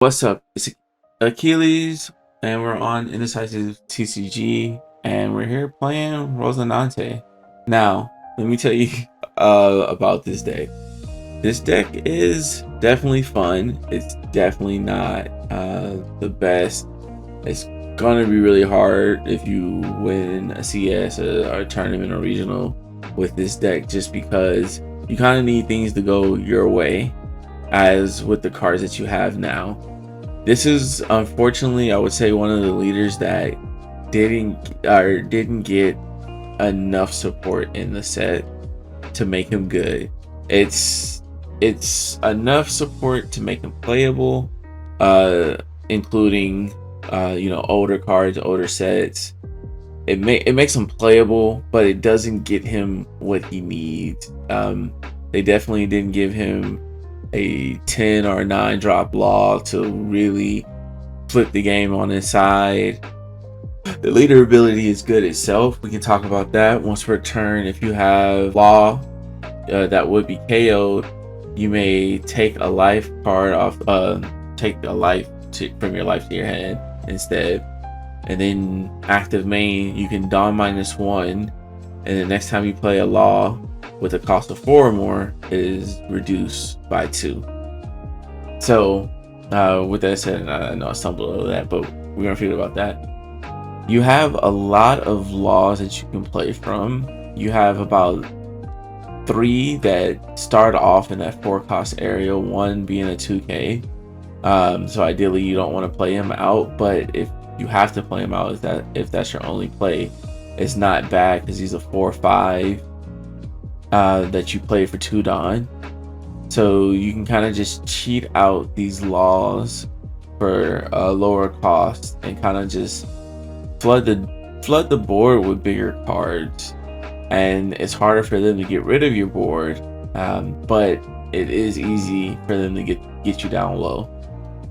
What's up? It's Achilles, and we're on Indecisive TCG, and we're here playing Rosinante. Now, let me tell you about this deck. This deck is definitely fun. It's definitely not the best. It's gonna be really hard if you win a CS, or a tournament or regional with this deck, just because you kind of need things to go your way, as with the cards that you have now. This is unfortunately, I would say, one of the leaders that didn't get enough support in the set to make him good. It's enough support to make him playable, including older cards, older sets. It makes him playable, but it doesn't get him what he needs. They definitely didn't give him a 10 or 9 drop law to really flip the game on his side. The leader ability is good itself. We can talk about that once per turn. If you have law that would be KO'd, you may take a life card off, take a life from your life to your hand instead. And then active main, you can Dawn -1, and the next time you play a law with a cost of 4 or more, is reduced by 2. So with that said, I know I stumbled over that, but we're gonna figure about that. You have a lot of laws that you can play from. You have about 3 that start off in that 4 cost area, 1 being a 2k. So ideally you don't want to play him out, but if you have to play him out, if that's your only play, it's not bad because he's a 4/5 that you play for 2 Dawn. So you can kind of just cheat out these laws for a lower cost and kind of just flood the board with bigger cards. And it's harder for them to get rid of your board, but it is easy for them to get you down low.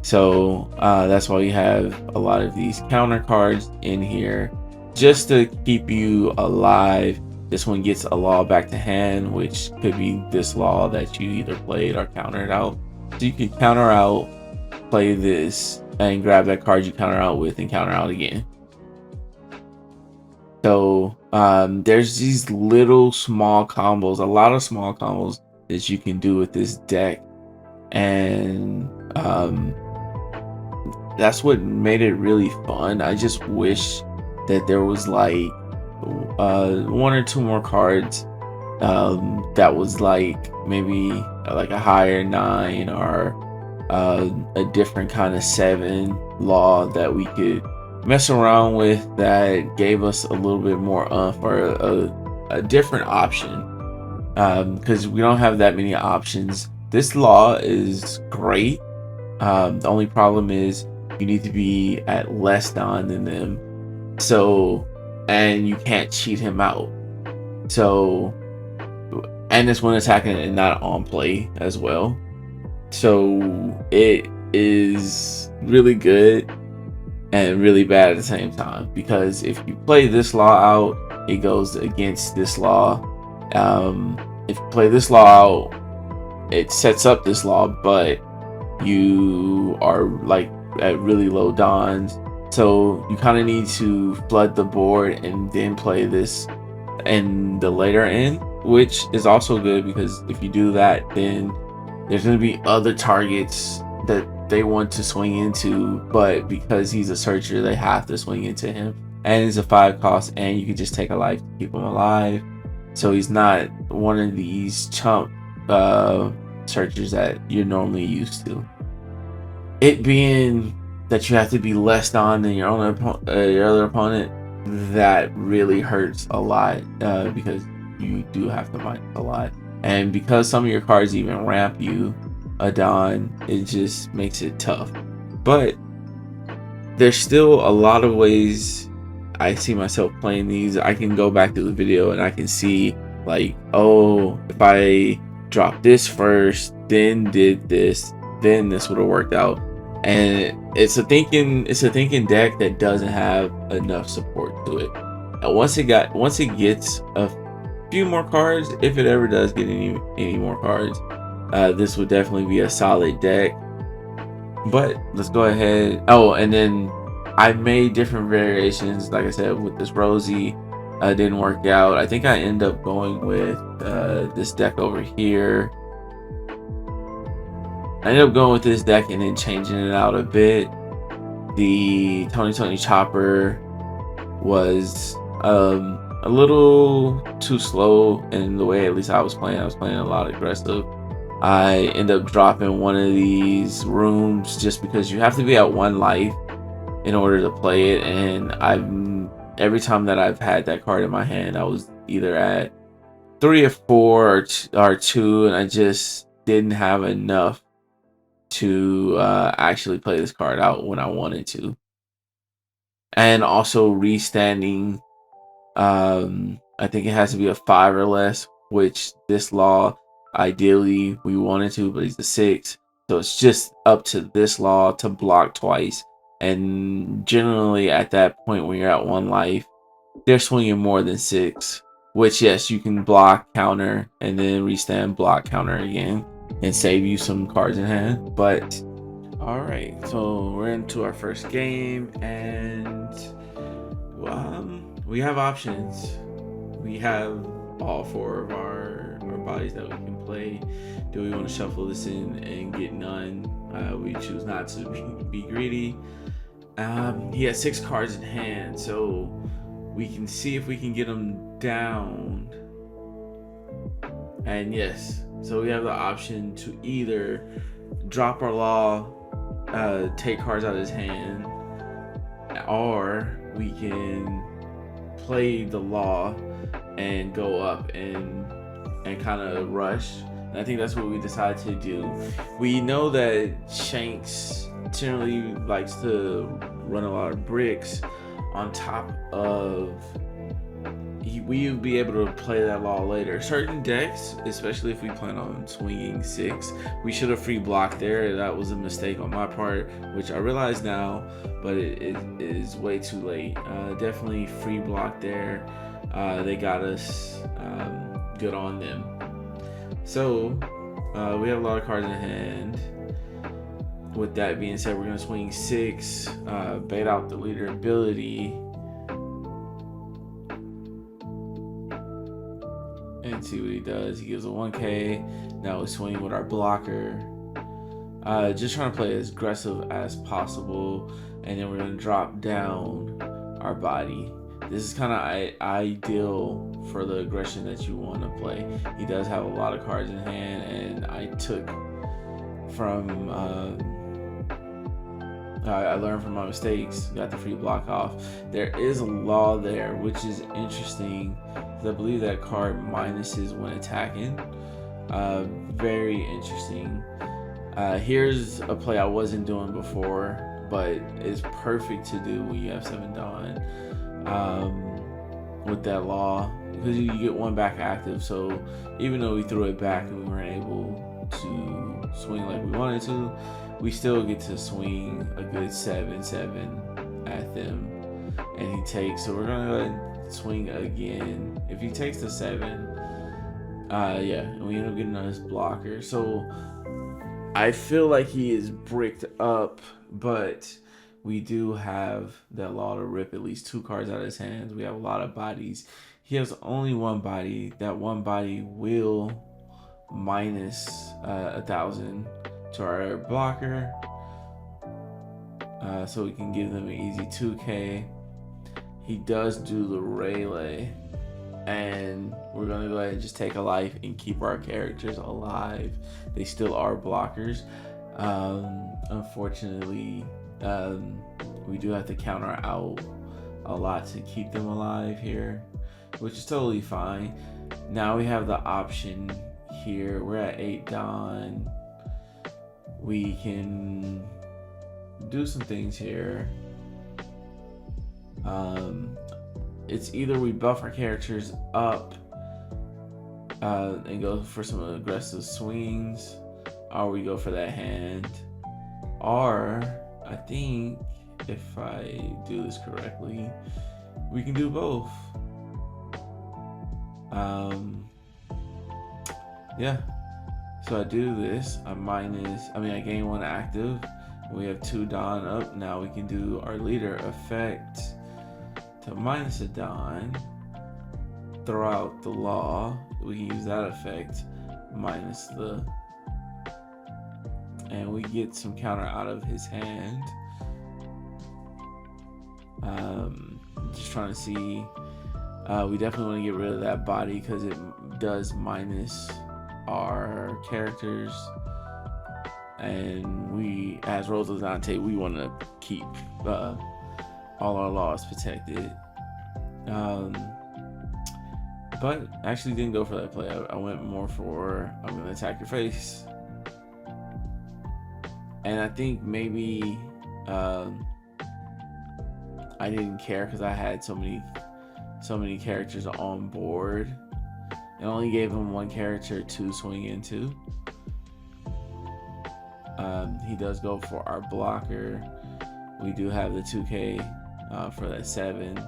So that's why you have a lot of these counter cards in here just to keep you alive. This one gets a law back to hand, which could be this law that you either played or countered out. So you can counter out, play this, and grab that card you counter out with and counter out again. So there's these little small combos, a lot of small combos that you can do with this deck. And that's what made it really fun. I just wish that there was like 1 or 2 more cards that was like maybe like a higher 9 or a different kind of 7 law that we could mess around with, that gave us a little bit more or a different option, because we don't have that many options. This law is great. The only problem is you need to be at less Dawn than them, so, and you can't cheat him out. So, and this one attacking and not on play as well. So it is really good and really bad at the same time, because if you play this law out, it goes against this law. If you play this law out, it sets up this law, but you are like at really low Dawns. So you kind of need to flood the board and then play this in the later end, which is also good, because if you do that, then there's going to be other targets that they want to swing into, but because he's a searcher, they have to swing into him. And it's a 5 cost, and you can just take a life to keep him alive. So he's not one of these chump searchers that you're normally used to. It being that you have to be less Dawn than your other opponent, that really hurts a lot, because you do have to minus a lot. And because some of your cards even ramp you a Dawn, it just makes it tough. But there's still a lot of ways I see myself playing these. I can go back to the video and I can see like, oh, if I dropped this first, then did this, then this would have worked out. And it's a thinking deck that doesn't have enough support to it. And once it gets a few more cards, if it ever does get any more cards, this would definitely be a solid deck. But let's go ahead. Oh, and then I made different variations. Like I said, with this Rosie, didn't work out. I think I end up going with this deck over here. I ended up going with this deck and then changing it out a bit. The Tony Chopper was a little too slow in the way at least I was playing. I was playing a lot aggressive. I end up dropping one of these rooms just because you have to be at 1 life in order to play it, and every time that I've had that card in my hand, I was either at 3 or 4 or 2, and I just didn't have enough to actually play this card out when I wanted to. And also restanding, I think it has to be a 5 or less, which this law ideally we wanted to, but he's a 6, so it's just up to this law to block twice. And generally at that point when you're at 1 life, they're swinging more than 6, which yes, you can block, counter, and then restand, block, counter again, and save you some cards in hand. But all right, so we're into our first game, and we have options. We have all 4 of our bodies that we can play. Do we want to shuffle this in and get none? We choose not to be greedy. He has 6 cards in hand, so we can see if we can get him down. And yes, so we have the option to either drop our law, take cards out of his hand, or we can play the law and go up and kind of rush. And I think that's what we decided to do. We know that Shanks generally likes to run a lot of bricks on top of. We will be able to play that law later. Certain decks, especially if we plan on swinging 6, we should have free blocked there. That was a mistake on my part, which I realize now, but it is way too late. Definitely free block there. They got us. Good on them. So we have a lot of cards in hand. With that being said, we're going to swing 6, bait out the leader ability, and see what he does. He gives a 1k. Now we swing with our blocker. Just trying to play as aggressive as possible, and then we're going to drop down our body. This is kind of ideal for the aggression that you want to play. He does have a lot of cards in hand, and I took from I learned from my mistakes, got the free block off. There is a law there, which is interesting. I believe that card minuses when attacking. Very interesting. Here's a play I wasn't doing before, but it's perfect to do when you have 7 Dawn with that law, because you get 1 back active. So even though we threw it back and we weren't able to swing like we wanted to, we still get to swing a good 7/7 at them. And he takes, so we're gonna go ahead and swing again. If he takes the 7, yeah, and we end up getting on his blocker. So I feel like he is bricked up, but we do have that law to rip at least 2 cards out of his hands. We have a lot of bodies. He has only 1 body. That 1 body will minus 1,000 to our blocker, so we can give them an easy 2k. He does do the Rayleigh, and we're gonna go ahead and just take a life and keep our characters alive. They still are blockers. Unfortunately, we do have to counter out a lot to keep them alive here, which is totally fine. Now we have the option here. We're at 8 Dawn. We can do some things here. It's either we buff our characters up and go for some aggressive swings, or we go for that hand. Or I think if I do this correctly, we can do both. Yeah. So I do this, I gain 1 active, We have 2 Don up. Now we can do our leader effect to minus a Don. Throw out the law. We can use that effect minus the, and we get some counter out of his hand. Just trying to see. We definitely want to get rid of that body because it does minus our characters, and we, as Rosinante, we want to keep all our laws protected. But actually didn't go for that play. I went more for, I'm going to attack your face. And I think maybe I didn't care because I had so many characters on board. It only gave him 1 character to swing into. He does go for our blocker. We do have the 2K for that 7.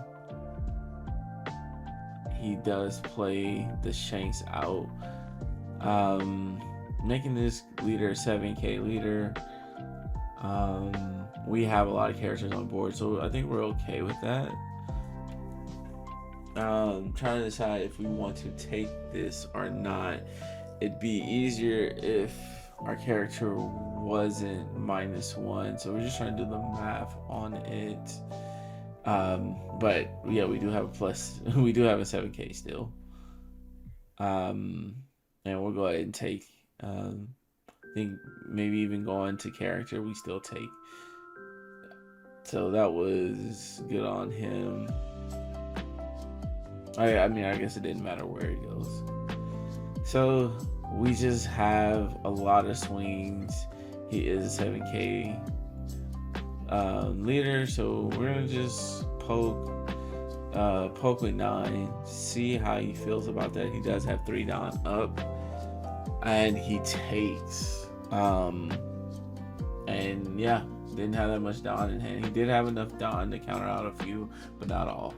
He does play the Shanks out, making this leader 7K leader. We have a lot of characters on board, so I think we're okay with that. Trying to decide if we want to take this or not. It'd be easier if our character wasn't -1, so we're just trying to do the math on it. But yeah, we do have a plus. We do have a 7K still. And we'll go ahead and take. I think maybe even going to character, we still take. So that was good on him. I mean, I guess it didn't matter where it goes. So we just have a lot of swings. He is a 7K leader, so we're gonna just poke with 9, see how he feels about that. He does have 3 Don up, and he takes. And yeah, didn't have that much Don in hand. He did have enough Don to counter out a few, but not all.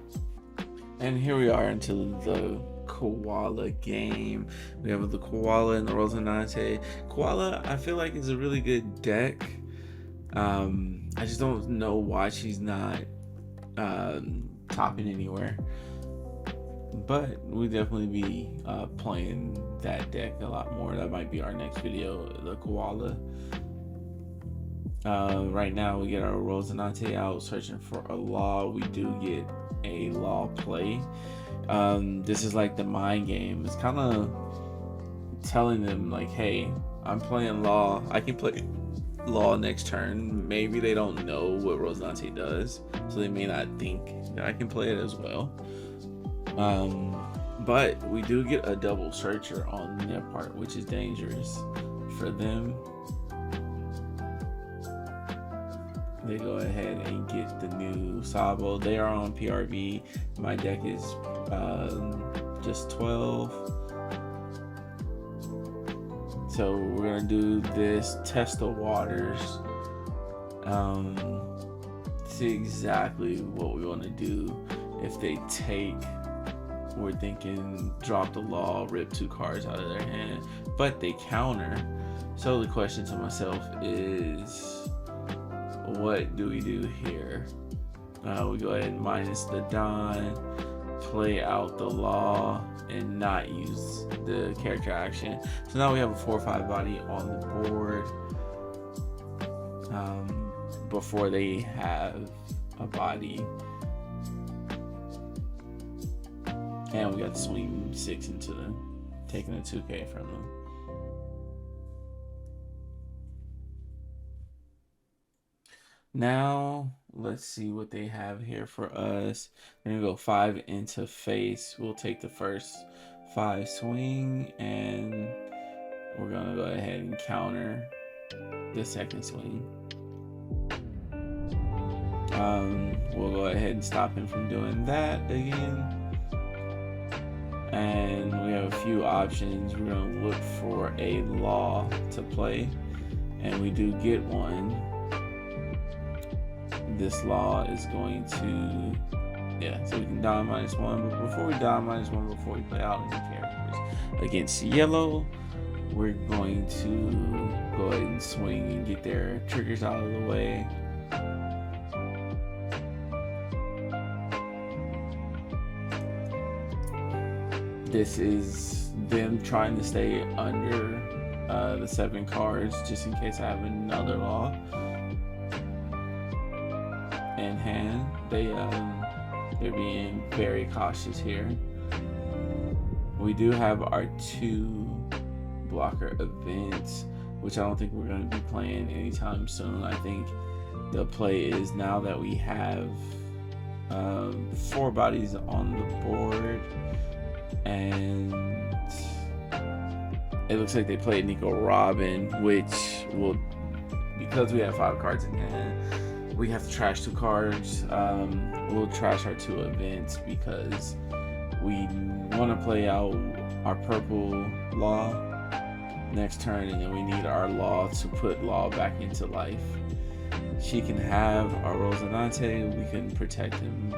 And here we are into the Koala game. We have the Koala and the Rosinante. Koala, I feel like, is a really good deck. I just don't know why she's not topping anywhere. But we definitely be playing that deck a lot more. That might be our next video, the Koala. Right now we get our Rosinante out searching for a law. We do get a law play. This is like the mind game. It's kind of telling them like, hey, I'm playing law. I can play law next turn. Maybe they don't know what Rosinante does, so they may not think that I can play it as well. But we do get a double searcher on their part, which is dangerous for them. They go ahead and get the new Sabo. They are on PRV. My deck is just 12. So we're gonna do this, test the waters, see exactly what we want to do. If they take, we're thinking drop the law, rip 2 cards out of their hand, but they counter. So the question to myself is, what do we do here? We go ahead and minus the Don, play out the law, and not use the character action. So now we have a 4/5 body on the board before they have a body. And we got to swing 6 into them, taking a 2K from them. Now, let's see what they have here for us. We're gonna go 5 into face. We'll take the first 5 swing, and we're gonna go ahead and counter the second swing. We'll go ahead and stop him from doing that again. And we have a few options. We're gonna look for a law to play, and we do get one. This law is going to, yeah, so we can die -1, but before we die -1, before we play out any characters against yellow, we're going to go ahead and swing and get their triggers out of the way. This is them trying to stay under the 7 cards, just in case I have another law in hand. They're being very cautious here. We do have our 2 blocker events, which I don't think we're going to be playing anytime soon. I think the play is, now that we have 4 bodies on the board, and it looks like they played Nico Robin, which will, because we have 5 cards in hand, we have to trash 2 cards. We'll trash our 2 events because we want to play out our purple law next turn, and then we need our law to put law back into life. She can have our Rosinante, we can protect him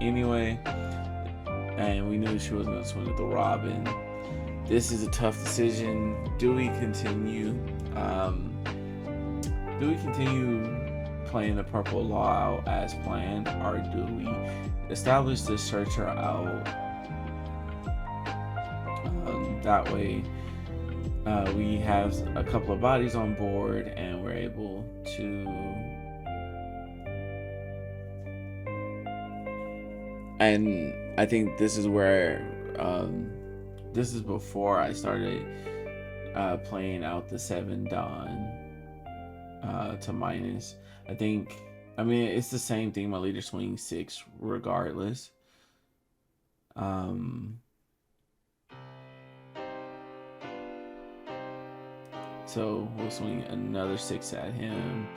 anyway, and we knew she was going to swing with the Robin. This is a tough decision. Do we continue playing the purple law out as planned, or do we establish the searcher out? That way we have a couple of bodies on board, and we're able to, and I think this is where this is before I started playing out the 7 Don to minus. I mean it's the same thing. My leader swings 6 regardless. So we'll swing another 6 at him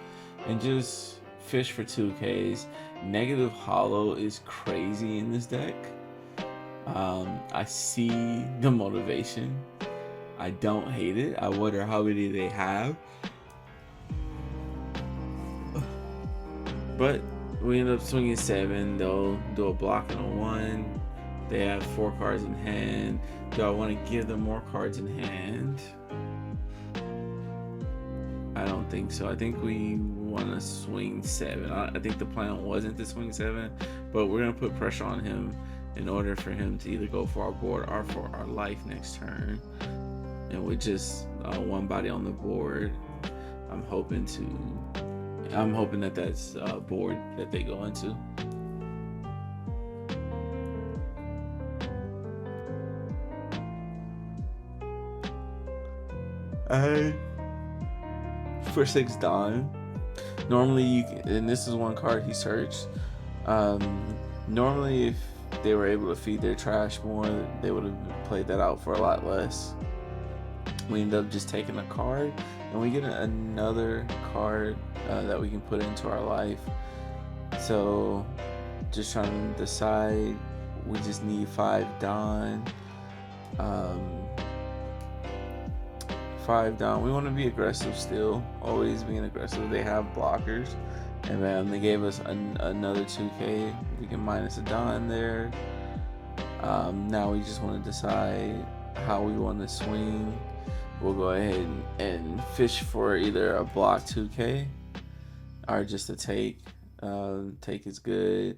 and just fish for 2Ks. Negative hollow is crazy in this deck. I see the motivation. I don't hate it. I wonder how many they have. But we end up swinging 7. They'll do a block and a 1. They have 4 cards in hand. Do I want to give them more cards in hand? I don't think so. I think we want to swing 7. I think the plan wasn't to swing 7, but we're going to put pressure on him in order for him to either go for our board or for our life next turn. And with just 1 body on the board, I'm hoping that that's a board that they go into. For 6 Don, normally you can, and this is 1 card he searched. Normally if they were able to feed their trash more, they would have played that out for a lot less. We end up just taking a card, and we get another card that we can put into our life. So just trying to decide, we just need 5 Don. 5 Don. We want to be aggressive still, always being aggressive. They have blockers, and man, they gave us another 2K. We can minus a Don there. Now we just want to decide how we want to swing. We'll go ahead and fish for either a block 2K or just a take. Take is good.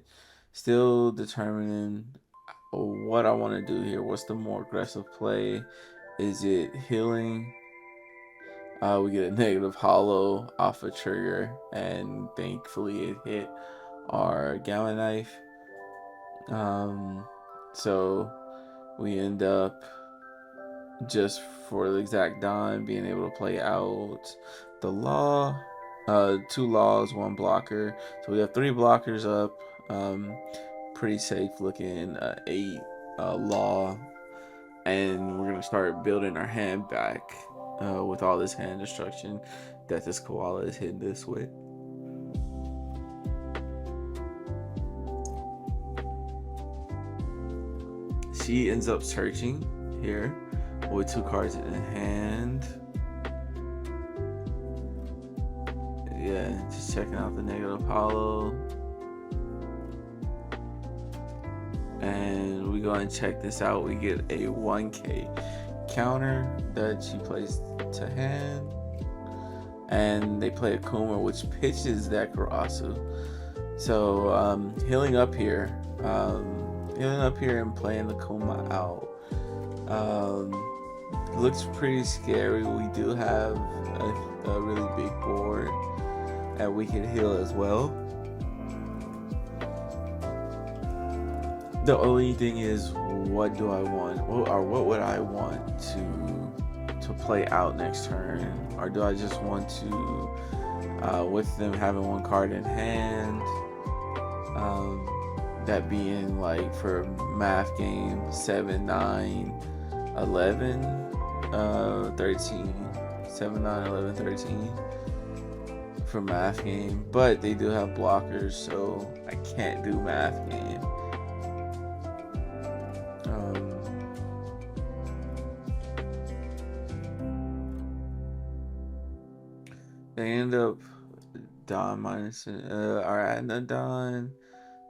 Still determining what I want to do here. What's the more aggressive play? Is it healing? We get a negative hollow off a trigger, and thankfully it hit our gamma knife. So we end up, just for the exact Don, being able to play out the law. 2 laws, 1 blocker. So we have 3 blockers up. Pretty safe looking. 8 law. And we're going to start building our hand back with all this hand destruction that this koala is hitting this with. She ends up searching here with 2 cards in hand. Yeah, just checking out the negative hollow. And we go and check this out. We get a 1K counter that she plays to hand, and they play a Kuma, which pitches that Corazon. So healing up here and playing the Kuma out. Looks pretty scary. We do have a really big board that we can heal as well. The only thing is, what do I want, or what would I want to play out next turn? Or do I just want to, with them having one card in hand, that being like for math game 7, 9, 11, 13, 7, 9, 11, 13 for math game, but they do have blockers, so I can't do math game. They end up Don minus, or adding a Don,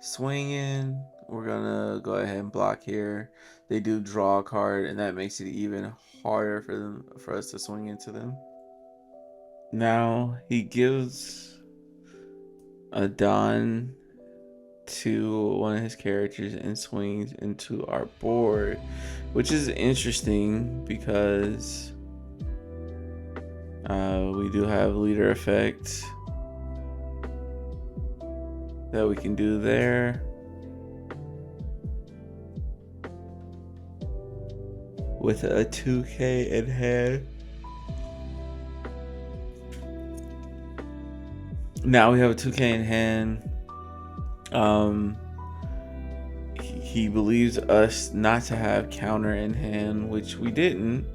swinging. We're gonna go ahead and block here. They do draw a card, and that makes it even harder for us to swing into them. Now he gives a Don to one of his characters and swings into our board, which is interesting because we do have leader effect that we can do there. With a 2K in hand. Now we have a 2K in hand. He believes us not to have counter in hand, which we didn't.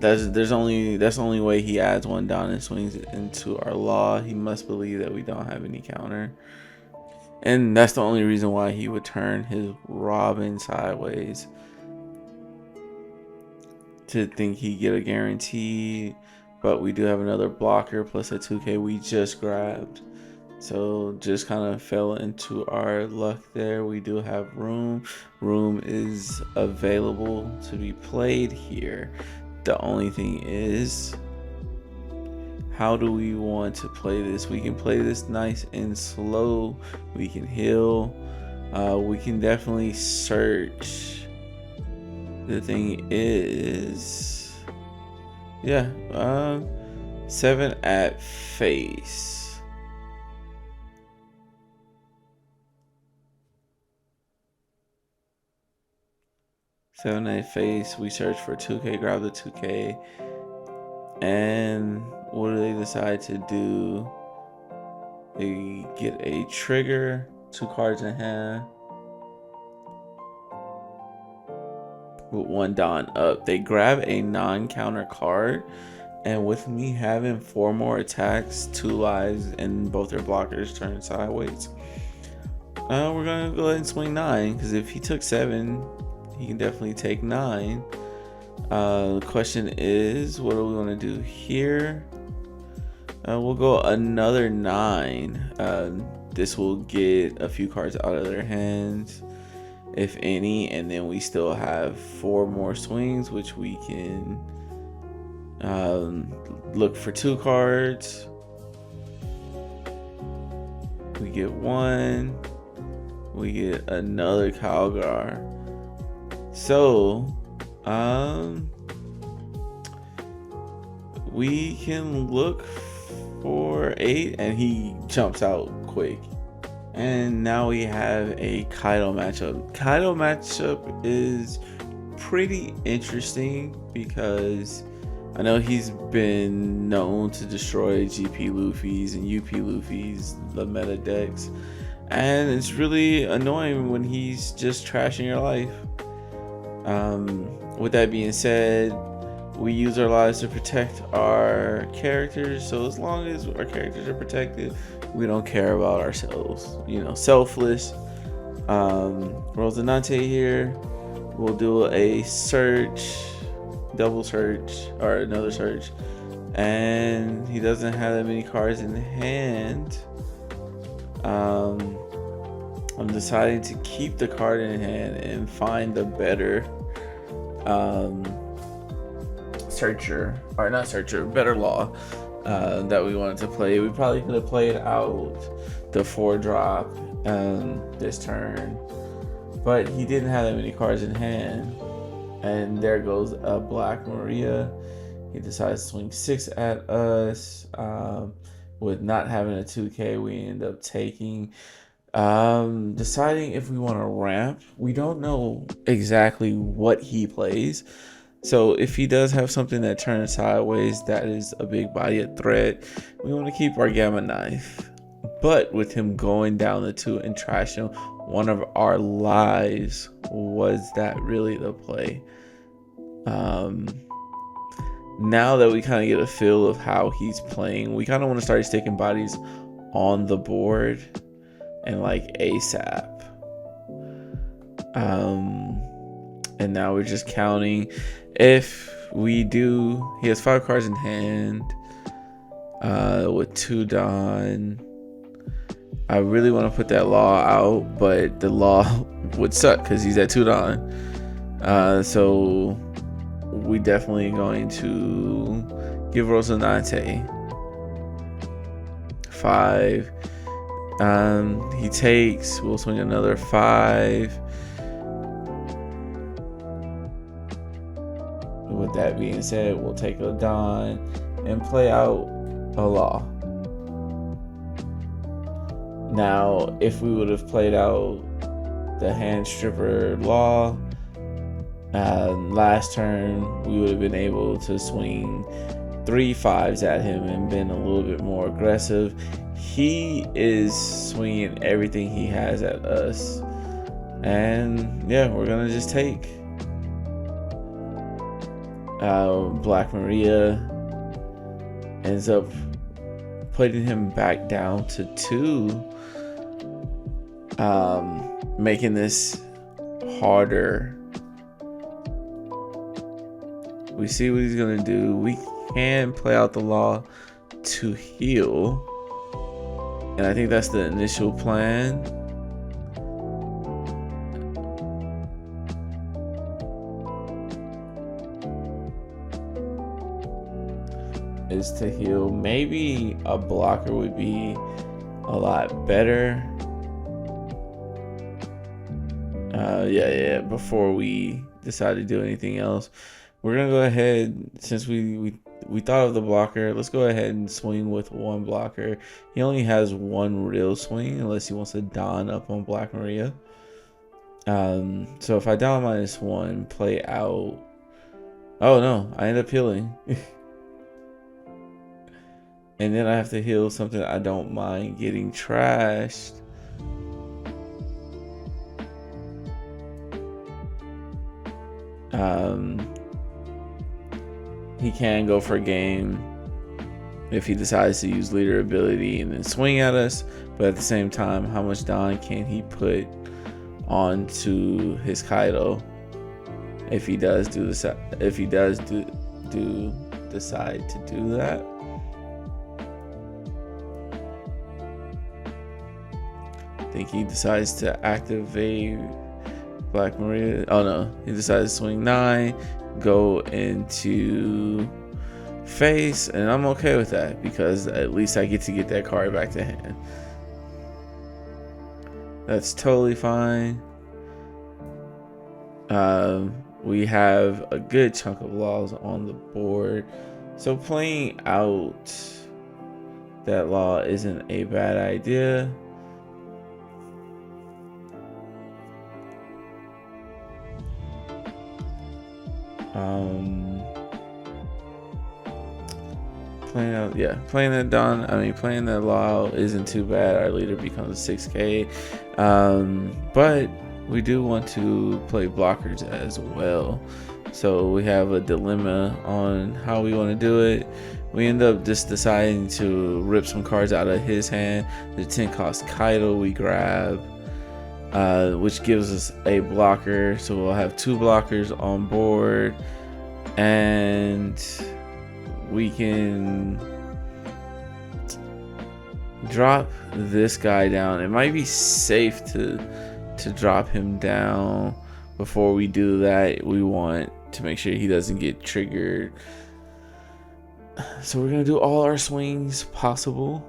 That's the only way he adds one down and swings it into our law. He must believe that we don't have any counter. And that's the only reason why he would turn his Robin sideways, to think he'd get a guarantee. But we do have another blocker plus a 2K we just grabbed. So just kind of fell into our luck there. We do have room. Room is available to be played here. The only thing is, how do we want to play this? We can play this nice and slow. We can heal. We can definitely search. The thing is, yeah, 7 at face. 7 at face. We search for 2K, grab the 2K. And what do they decide to do? They get a trigger, 2 cards in hand, with 1 Don up. They grab a non-counter card, and with me having 4 more attacks, 2 lives, and both their blockers turn sideways, we're gonna go ahead and swing 9, because if he took 7, he can definitely take 9. The question is, what do we want to do here? We'll go another 9. This will get a few cards out of their hands, if any, and then we still have 4 more swings, which we can look for 2 cards. We get 1. We get another Calgar. So we can look for 8, and he jumps out quick. And now we have a Kaido matchup. Kaido matchup is pretty interesting because I know he's been known to destroy GP Luffy's and UP Luffy's, the meta decks, and it's really annoying when he's just trashing your life. With that being said, we use our lives to protect our characters, so as long as our characters are protected, we don't care about ourselves, selfless. Rosinante here will do a search, double search, or another search, and he doesn't have that many cards in hand. I'm deciding to keep the card in hand and find the better searcher, or not searcher, better law that we wanted to play. We probably could have played out the 4-drop this turn, but he didn't have that many cards in hand. And there goes a Black Maria. He decides to swing 6 at us. With not having a 2K, we end up taking. Deciding if we want to ramp. We don't know exactly what he plays. So if he does have something that turns sideways, that is a big body threat. We want to keep our Gamma Knife. But with him going down the 2 and trashing one of our lives, was that really the play? Now that we kind of get a feel of how he's playing, we kind of want to start sticking bodies on the board and like ASAP. And now we're just counting. If we do, he has 5 cards in hand with 2 Don. I really want to put that law out, but the law would suck because he's at 2 Don. So we definitely going to give Rosinante 5. He takes. We'll swing another 5. With that being said, we'll take a Don and play out a law. Now, if we would have played out the hand stripper law last turn, we would have been able to swing 3 5s at him and been a little bit more aggressive. He is swinging everything he has at us, and yeah, we're gonna just take. Black Maria ends up putting him back down to 2, making this harder. We see what he's gonna do. We can play out the law to heal, and I think that's the initial plan. Is to heal. Maybe a blocker would be a lot better. Yeah. Before we decide to do anything else, we're gonna go ahead, since we thought of the blocker. Let's go ahead and swing with 1 blocker. He only has 1 real swing unless he wants to Don up on Black Maria. So if I Don -1, play out. Oh no, I end up healing. And then I have to heal something I don't mind getting trashed. He can go for a game if he decides to use leader ability and then swing at us. But at the same time, how much Don can he put onto his Kaido if he does do this? If he does decide to do that. I think he decides to activate Black Maria. Oh no, he decides to swing 9, go into face, and I'm okay with that because at least I get to get that card back to hand. That's totally fine. We have a good chunk of laws on the board, so playing out that law isn't a bad idea. Playing that law isn't too bad. Our leader becomes a 6K, but we do want to play blockers as well. So we have a dilemma on how we want to do it. We end up just deciding to rip some cards out of his hand. The 10 cost Kaido we grab, which gives us a blocker. So we'll have 2 blockers on board, and we can drop this guy down. It might be safe to drop him down. Before we do that, we want to make sure he doesn't get triggered. So we're gonna do all our swings possible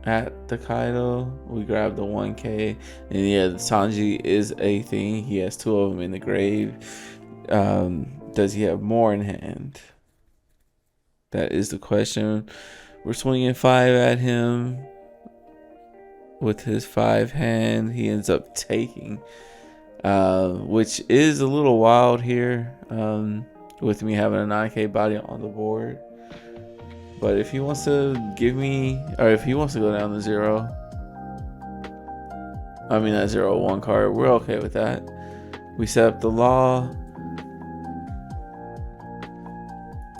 at the Kaido. We grab the 1K, and yeah, the Sanji is a thing. He has 2 of them in the grave. Does he have more in hand? That is the question. We're swinging 5 at him with his 5 hand. He ends up taking, which is a little wild here, with me having a 9K body on the board. But if he wants to give me, or if he wants to go down to 0, I mean that 0-1 card, we're okay with that. We set up the law,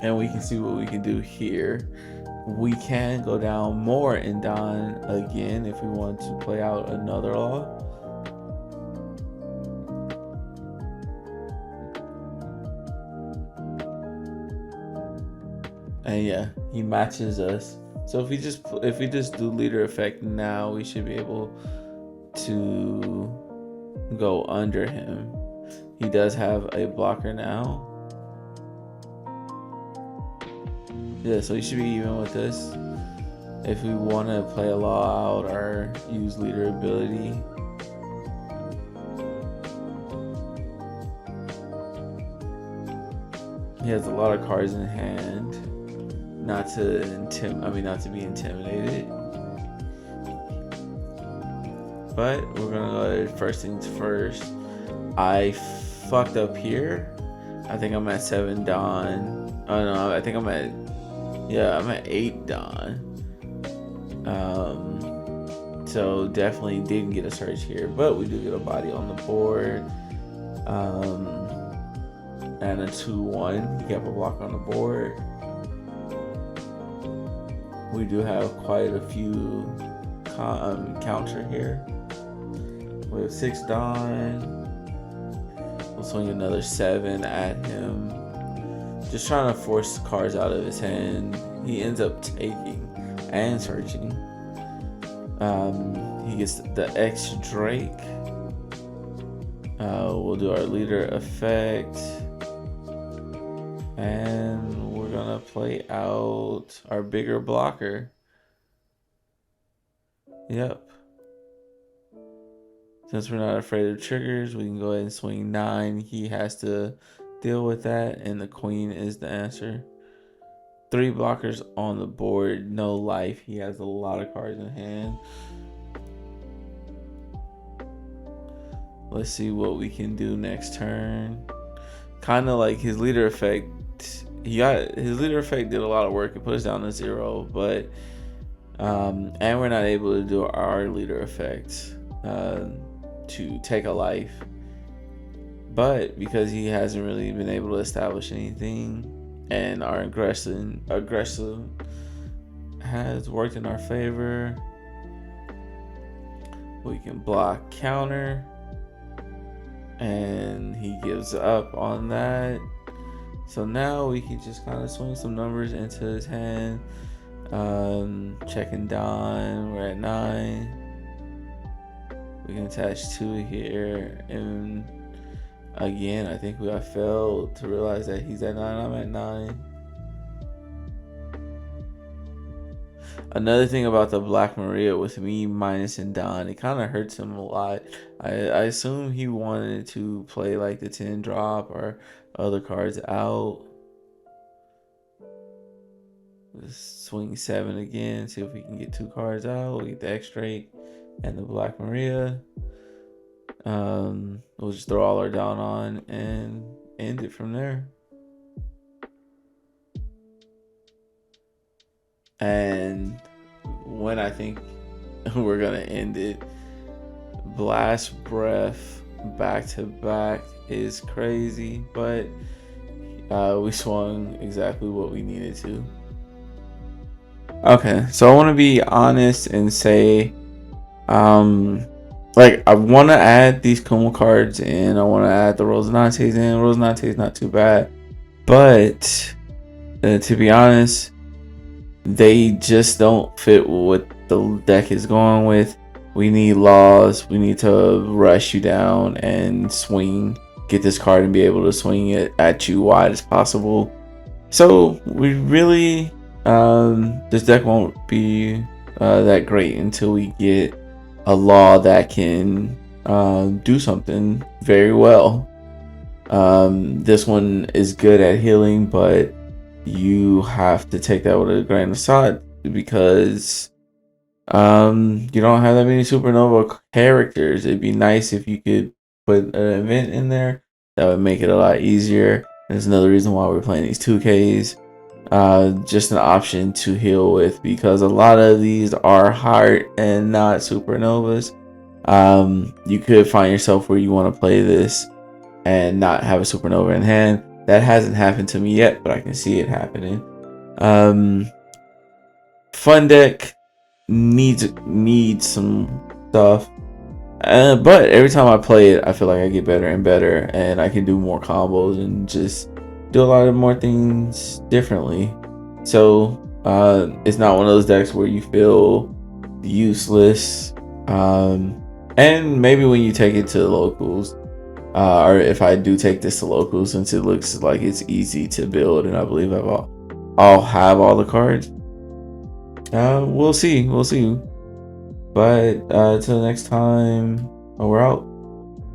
and we can see what we can do here. We can go down more in Don again if we want to play out another law. And yeah, he matches us. So if we just do leader effect now, we should be able to go under him. He does have a blocker now. Yeah, so he should be even with this. If we want to play a law out or use leader ability. He has a lot of cards in hand. Not to be intimidated. But we're gonna go first things first. I fucked up here. I think I'm at 7 Don. Oh no, I think I'm at 8 Don. So definitely didn't get a search here, but we do get a body on the board. And a 2-1. He kept a block on the board. We do have quite a few counter here. We have 6 Don. We'll swing another 7 at him. Just trying to force cards out of his hand. He ends up taking and searching. He gets the X Drake. We'll do our leader effect. And we're gonna play out our bigger blocker. Yep. Since we're not afraid of triggers, we can go ahead and swing 9. He has to deal with that, and the queen is the answer. 3 blockers on the board, no life. He has a lot of cards in hand. Let's see what we can do next turn. Kind of like his leader effect. His leader effect did a lot of work. It put us down to 0, but and we're not able to do our leader effect to take a life. But because he hasn't really been able to establish anything, and our aggressive has worked in our favor, we can block counter, and he gives up on that. So now we can just kind of swing some numbers into his hand. Checking Don, we're at 9. We can attach 2 here, and again, I think I failed to realize that he's at 9, I'm at 9. Another thing about the Black Maria with me minus and Don, it kind of hurts him a lot. I assume he wanted to play like the 10 drop or other cards out. Let's swing 7 again, see if we can get 2 cards out. We'll get the X Drake and the Black Maria. We'll just throw all our down on and end it from there. And when I think we're gonna end it, Blast Breath back to back is crazy, but we swung exactly what we needed to. Okay, so I want to be honest and say, like, I want to add these Kumo cards in. I want to add the Rosinantes in. Rosinante is not too bad, but to be honest, they just don't fit what the deck is going with. We need laws. We need to rush you down and swing, get this card and be able to swing it at you wide as possible. So we really, this deck won't be that great until we get a law that can do something very well. This one is good at healing, but you have to take that with a grain of salt because you don't have that many supernova characters. It'd be nice if you could put an event in there that would make it a lot easier. There's another reason why we're playing these 2Ks. Just an option to heal with, because a lot of these are heart and not supernovas. You could find yourself where you want to play this and not have a supernova in hand. That hasn't happened to me yet, but I can see it happening. Fun deck, needs some stuff, but every time I play it, I feel like I get better and better, and I can do more combos and just do a lot of more things differently. So it's not one of those decks where you feel useless. And maybe when you take it to the locals, or if I do take this to locals, since it looks like it's easy to build, and I believe I'll have all the cards. We'll see. But till next time, we're out.